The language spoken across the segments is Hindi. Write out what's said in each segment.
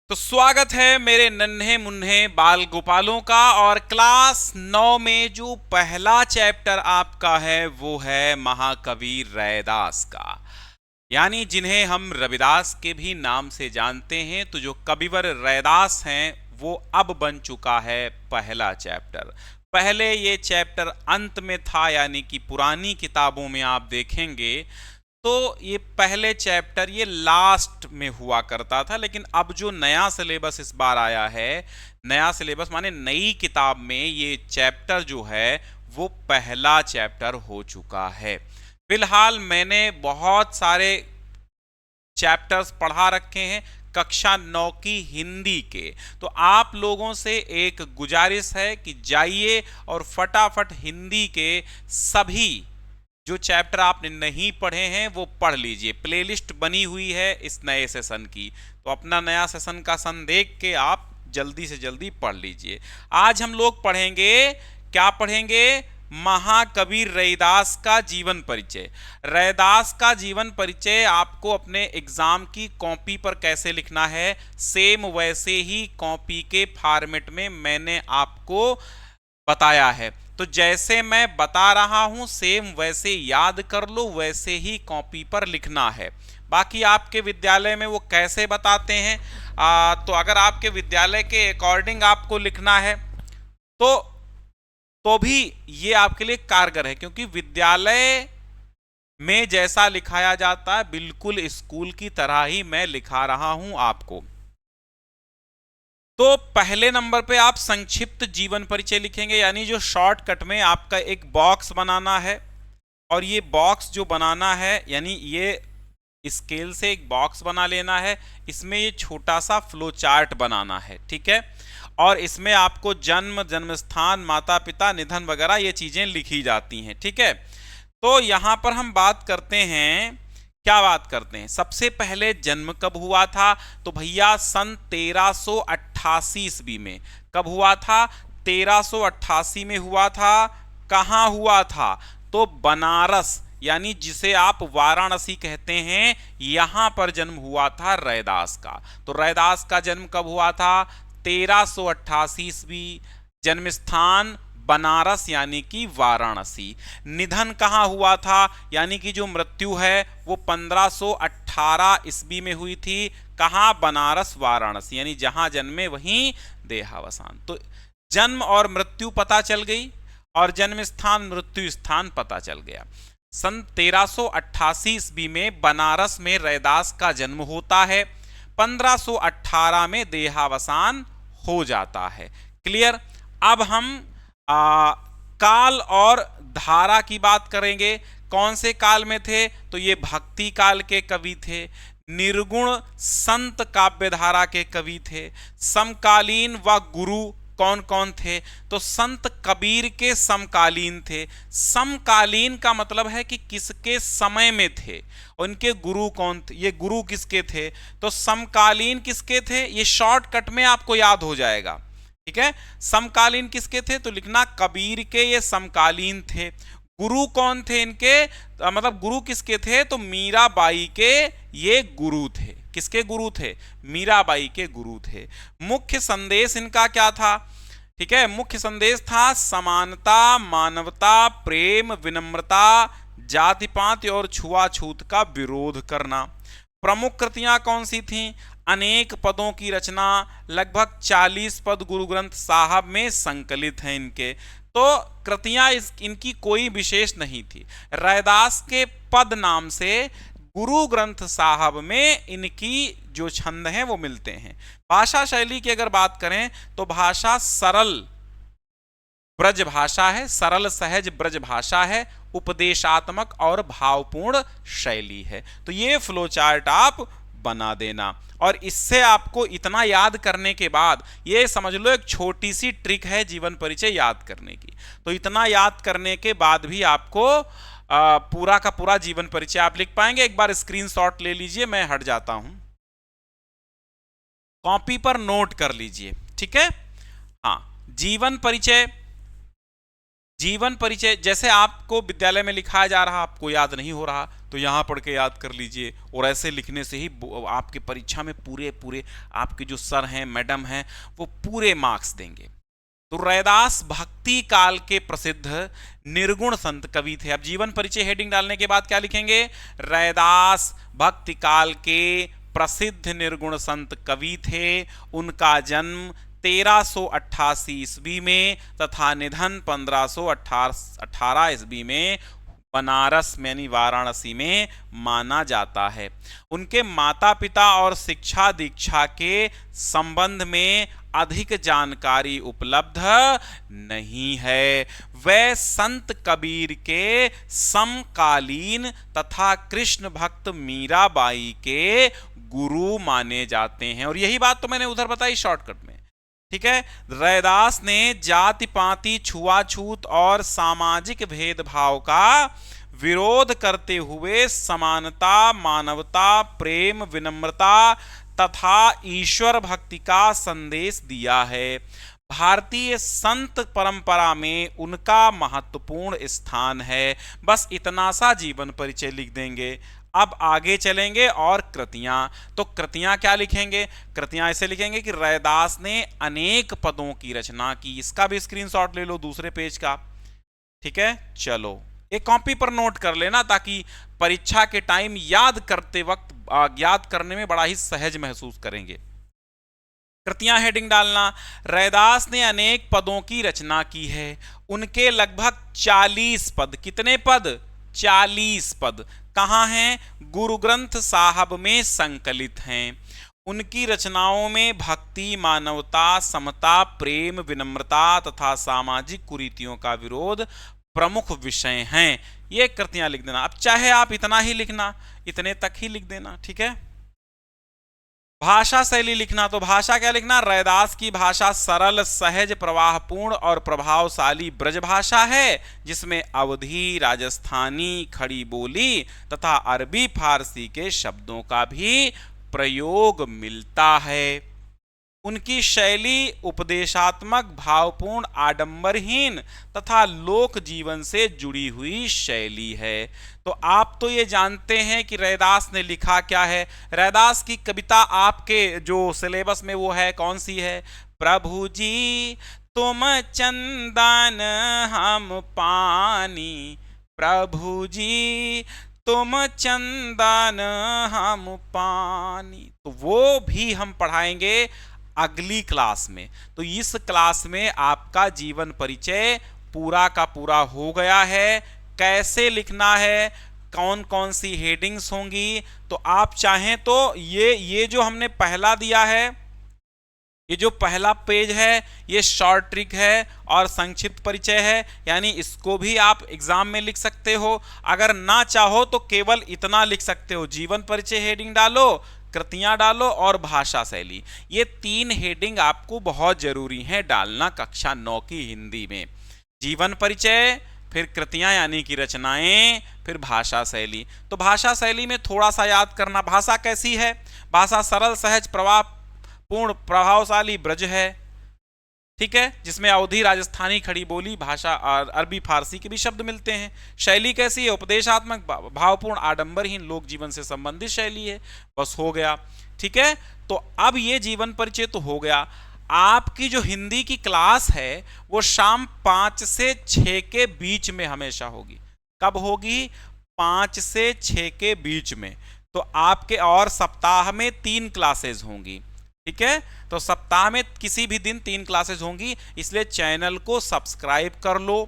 तो स्वागत है मेरे नन्हे मुन्ने बाल गोपालों का। और क्लास 9 में जो पहला चैप्टर आपका है वो है महाकवि रैदास का, यानी जिन्हें हम रविदास के भी नाम से जानते हैं। तो जो कविवर रैदास हैं वो अब बन चुका है पहला चैप्टर। पहले ये चैप्टर अंत में था, यानी कि पुरानी किताबों में आप देखेंगे तो ये पहले चैप्टर ये लास्ट में हुआ करता था। लेकिन अब जो नया सिलेबस इस बार आया है, नया सिलेबस माने नई किताब में ये चैप्टर जो है वो पहला चैप्टर हो चुका है। फिलहाल मैंने बहुत सारे चैप्टर्स पढ़ा रखे हैं कक्षा 9 की हिंदी के। तो आप लोगों से एक गुजारिश है कि जाइए और फटाफट हिंदी के सभी जो चैप्टर आपने नहीं पढ़े हैं वो पढ़ लीजिए। प्लेलिस्ट बनी हुई है इस नए सेशन की, तो अपना नया सेशन का सन देख के आप जल्दी से जल्दी पढ़ लीजिए। आज हम लोग पढ़ेंगे, क्या पढ़ेंगे? महाकवि रैदास का जीवन परिचय। रैदास का जीवन परिचय आपको अपने एग्जाम की कॉपी पर कैसे लिखना है, सेम वैसे ही कॉपी के फॉर्मेट में मैंने आपको बताया है। तो जैसे मैं बता रहा हूं सेम वैसे याद कर लो, वैसे ही कॉपी पर लिखना है। बाकी आपके विद्यालय में वो कैसे बताते हैं, तो अगर आपके विद्यालय के अकॉर्डिंग आपको लिखना है तो भी ये आपके लिए कारगर है, क्योंकि विद्यालय में जैसा लिखाया जाता है बिल्कुल स्कूल की तरह ही मैं लिखा रहा हूं आपको। तो पहले नंबर पे आप संक्षिप्त जीवन परिचय लिखेंगे, यानी जो शॉर्टकट में आपका एक बॉक्स बनाना है। और ये बॉक्स जो बनाना है, यानी ये स्केल से एक बॉक्स बना लेना है, इसमें ये छोटा सा फ्लो चार्ट बनाना है, ठीक है। और इसमें आपको जन्म, जन्म स्थान, माता पिता, निधन वगैरह ये चीजें लिखी जाती हैं, ठीक है। तो यहां पर हम बात करते हैं, क्या बात करते हैं, सबसे पहले जन्म कब हुआ था? तो भैया सन 1388 ईस्वी में। कब हुआ था? 1388 में हुआ था। कहां हुआ था? तो बनारस, यानी जिसे आप वाराणसी कहते हैं, यहां पर जन्म हुआ था रैदास का। तो रैदास का जन्म कब हुआ था? 1388 ईस्वी। जन्म स्थान बनारस यानी कि वाराणसी। निधन कहाँ हुआ था, यानी कि जो मृत्यु है वो 1518 ईस्वी में हुई थी। कहाँ? बनारस वाराणसी, यानी जहां जन्मे वहीं देहावसान। तो जन्म और मृत्यु पता चल गई और जन्म स्थान मृत्यु स्थान पता चल गया। सन 1388 ईस्वी में बनारस में रैदास का जन्म होता है, 1518 में देहावसान हो जाता है। क्लियर? अब हम काल और धारा की बात करेंगे। कौन से काल में थे? तो ये भक्ति काल के कवि थे, निर्गुण संत काव्य धारा के कवि थे। समकालीन व गुरु कौन कौन थे? तो संत कबीर के समकालीन थे। समकालीन का मतलब है कि किसके समय में थे, उनके गुरु कौन थे, ये गुरु किसके थे। तो समकालीन किसके थे, ये शॉर्टकट में आपको याद हो जाएगा, ठीक है। समकालीन किसके थे? तो लिखना कबीर के ये समकालीन थे। गुरु कौन थे इनके, मतलब गुरु किसके थे? तो मीराबाई के ये गुरु थे। किसके गुरु थे? मीराबाई के गुरु थे। मुख्य संदेश इनका क्या था? ठीक है, मुख्य संदेश था समानता, मानवता, प्रेम, विनम्रता, जाति पात और छुआछूत का विरोध करना। प्रमुख कृतियां कौन सी थीं? अनेक पदों की रचना, लगभग 40 पद गुरु ग्रंथ साहब में संकलित हैं इनके। तो कृतियां इनकी कोई विशेष नहीं थी। रैदास के पद नाम से गुरु ग्रंथ साहब में इनकी जो छंद हैं वो मिलते हैं। भाषा शैली की अगर बात करें तो भाषा सरल ब्रज भाषा है, सरल सहज ब्रज भाषा है, उपदेशात्मक और भावपूर्ण शैली है। तो ये फ्लो चार्ट आप बना देना। और इससे आपको इतना याद करने के बाद, ये समझ लो एक छोटी सी ट्रिक है जीवन परिचय याद करने की। तो इतना याद करने के बाद भी आपको पूरा का पूरा जीवन परिचय आप लिख पाएंगे। एक बार स्क्रीनशॉट ले लीजिए, मैं हट जाता हूं, कॉपी पर नोट कर लीजिए, ठीक है। हाँ, जीवन परिचय, जीवन परिचय जैसे आपको विद्यालय में लिखाया जा रहा, आपको याद नहीं हो रहा तो यहाँ पढ़ के याद कर लीजिए, और ऐसे लिखने से ही आपके परीक्षा में पूरे पूरे आपके जो सर हैं मैडम हैं वो पूरे मार्क्स देंगे। तो रैदास भक्ति काल के प्रसिद्ध निर्गुण संत कवि थे। अब जीवन परिचय हेडिंग डालने के बाद क्या लिखेंगे? रैदास भक्ति काल के प्रसिद्ध निर्गुण संत कवि थे। उनका जन्म 1388 ईस्वी में तथा निधन 1518 ईस्वी में बनारस में यानी वाराणसी में माना जाता है। उनके माता पिता और शिक्षा दीक्षा के संबंध में अधिक जानकारी उपलब्ध नहीं है। वे संत कबीर के समकालीन तथा कृष्ण भक्त मीराबाई के गुरु माने जाते हैं। और यही बात तो मैंने उधर बताई शॉर्टकट में, ठीक है। रैदास ने जाति पाति छुआछूत और सामाजिक भेदभाव का विरोध करते हुए समानता, मानवता, प्रेम, विनम्रता तथा ईश्वर भक्ति का संदेश दिया है। भारतीय संत परंपरा में उनका महत्वपूर्ण स्थान है। बस इतना सा जीवन परिचय लिख देंगे। अब आगे चलेंगे और कृतियां। तो कृतियां क्या लिखेंगे? कृतियां ऐसे लिखेंगे कि रैदास ने अनेक पदों की रचना की। इसका भी स्क्रीनशॉट ले लो दूसरे पेज का, ठीक है। चलो एक कॉपी पर नोट कर लेना ताकि परीक्षा के टाइम याद करते वक्त याद करने में बड़ा ही सहज महसूस करेंगे। कृतियां हेडिंग डालना। रैदास ने अनेक पदों की रचना की है। उनके लगभग 40 पद, कितने पद? 40 पद कहाँ हैं? गुरु ग्रंथ साहब में संकलित हैं। उनकी रचनाओं में भक्ति, मानवता, समता, प्रेम, विनम्रता तथा सामाजिक कुरीतियों का विरोध प्रमुख विषय हैं। ये कृतियां लिख देना। अब चाहे आप इतना ही लिखना, इतने तक ही लिख देना, ठीक है। भाषा शैली लिखना। तो भाषा क्या लिखना? रैदास की भाषा सरल, सहज, प्रवाहपूर्ण और प्रभावशाली ब्रज भाषा है, जिसमें अवधी, राजस्थानी, खड़ी बोली तथा अरबी फारसी के शब्दों का भी प्रयोग मिलता है। उनकी शैली उपदेशात्मक, भावपूर्ण, आडंबरहीन तथा लोक जीवन से जुड़ी हुई शैली है। तो आप तो ये जानते हैं कि रैदास ने लिखा क्या है। रैदास की कविता आपके जो सिलेबस में वो है, कौन सी है? प्रभु जी तुम चंदन हम पानी, प्रभु जी तुम चंदन हम पानी। तो वो भी हम पढ़ाएंगे अगली क्लास में। तो इस क्लास में आपका जीवन परिचय पूरा का पूरा हो गया है। कैसे लिखना है, कौन कौन सी हेडिंग्स होंगी, तो आप चाहें तो ये जो हमने पहला दिया है, ये जो पहला पेज है, ये शॉर्ट ट्रिक है और संक्षिप्त परिचय है, यानी इसको भी आप एग्जाम में लिख सकते हो। अगर ना चाहो तो केवल इतना लिख सकते हो, जीवन परिचय हेडिंग डालो, कृतियां डालो और भाषा शैली। ये 3 हेडिंग आपको बहुत जरूरी है डालना कक्षा 9 की हिंदी में। जीवन परिचय, फिर कृतियां यानी कि रचनाएं, फिर भाषा शैली। तो भाषा शैली में थोड़ा सा याद करना, भाषा कैसी है? भाषा सरल, सहज, प्रवाहपूर्ण, प्रभावशाली ब्रज है, ठीक है, जिसमें अवधी, राजस्थानी, खड़ी बोली भाषा और अरबी फारसी के भी शब्द मिलते हैं। शैली कैसी है? उपदेशात्मक, भावपूर्ण, आडंबरहीन, लोक जीवन से संबंधित शैली है। बस हो गया, ठीक है। तो अब ये जीवन परिचय तो हो गया। आपकी जो हिंदी की क्लास है वो शाम 5 से 6 के बीच में हमेशा होगी। कब होगी? 5 से 6 के बीच में। तो आपके और सप्ताह में 3 क्लासेज होंगी, ठीक है। तो सप्ताह में किसी भी दिन 3 क्लासेस होंगी, इसलिए चैनल को सब्सक्राइब कर लो,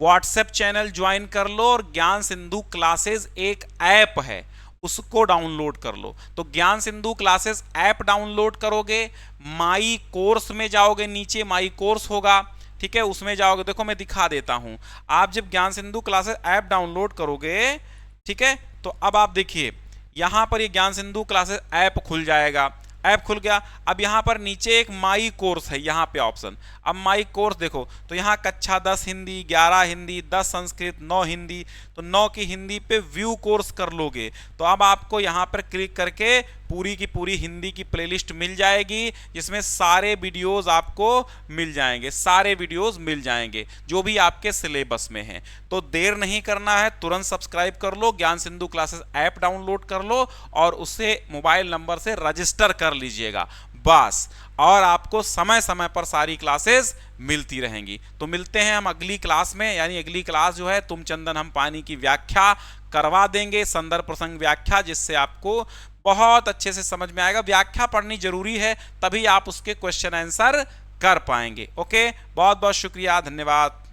व्हाट्सएप चैनल ज्वाइन कर लो और ज्ञान सिंधु क्लासेस एक ऐप है उसको डाउनलोड कर लो। तो ज्ञान सिंधु क्लासेस ऐप डाउनलोड करोगे, माई कोर्स में जाओगे, नीचे माई कोर्स होगा, ठीक है, उसमें जाओगे। देखो मैं दिखा देता हूं। आप जब ज्ञान सिंधु क्लासेस ऐप डाउनलोड करोगे, ठीक है, तो अब आप देखिए यहां पर ये ज्ञान सिंधु क्लासेस ऐप खुल जाएगा। ऐप खुल गया। अब यहाँ पर नीचे एक माई कोर्स है, यहाँ पे ऑप्शन। अब माई कोर्स देखो तो यहाँ कक्षा 10 हिंदी, 11 हिंदी, 10 संस्कृत, 9 हिंदी। तो 9 की हिंदी पे व्यू कोर्स कर लोगे तो अब आपको यहाँ पर क्लिक करके पूरी की पूरी हिंदी की प्लेलिस्ट मिल जाएगी, जिसमें सारे वीडियोस आपको मिल जाएंगे, सारे वीडियोस मिल जाएंगे जो भी आपके सिलेबस में हैं। तो देर नहीं करना है, तुरंत सब्सक्राइब कर लो, ज्ञान सिंधु क्लासेस ऐप डाउनलोड कर लो और उसे मोबाइल नंबर से रजिस्टर कर लीजिएगा बस, और आपको समय समय पर सारी क्लासेस मिलती रहेंगी। तो मिलते हैं हम अगली क्लास में, यानी अगली क्लास जो है तुम चंदन हम पानी की व्याख्या करवा देंगे, संदर्भ प्रसंग व्याख्या, जिससे आपको बहुत अच्छे से समझ में आएगा। व्याख्या पढ़नी जरूरी है, तभी आप उसके क्वेश्चन आंसर कर पाएंगे। ओके, बहुत बहुत शुक्रिया, धन्यवाद।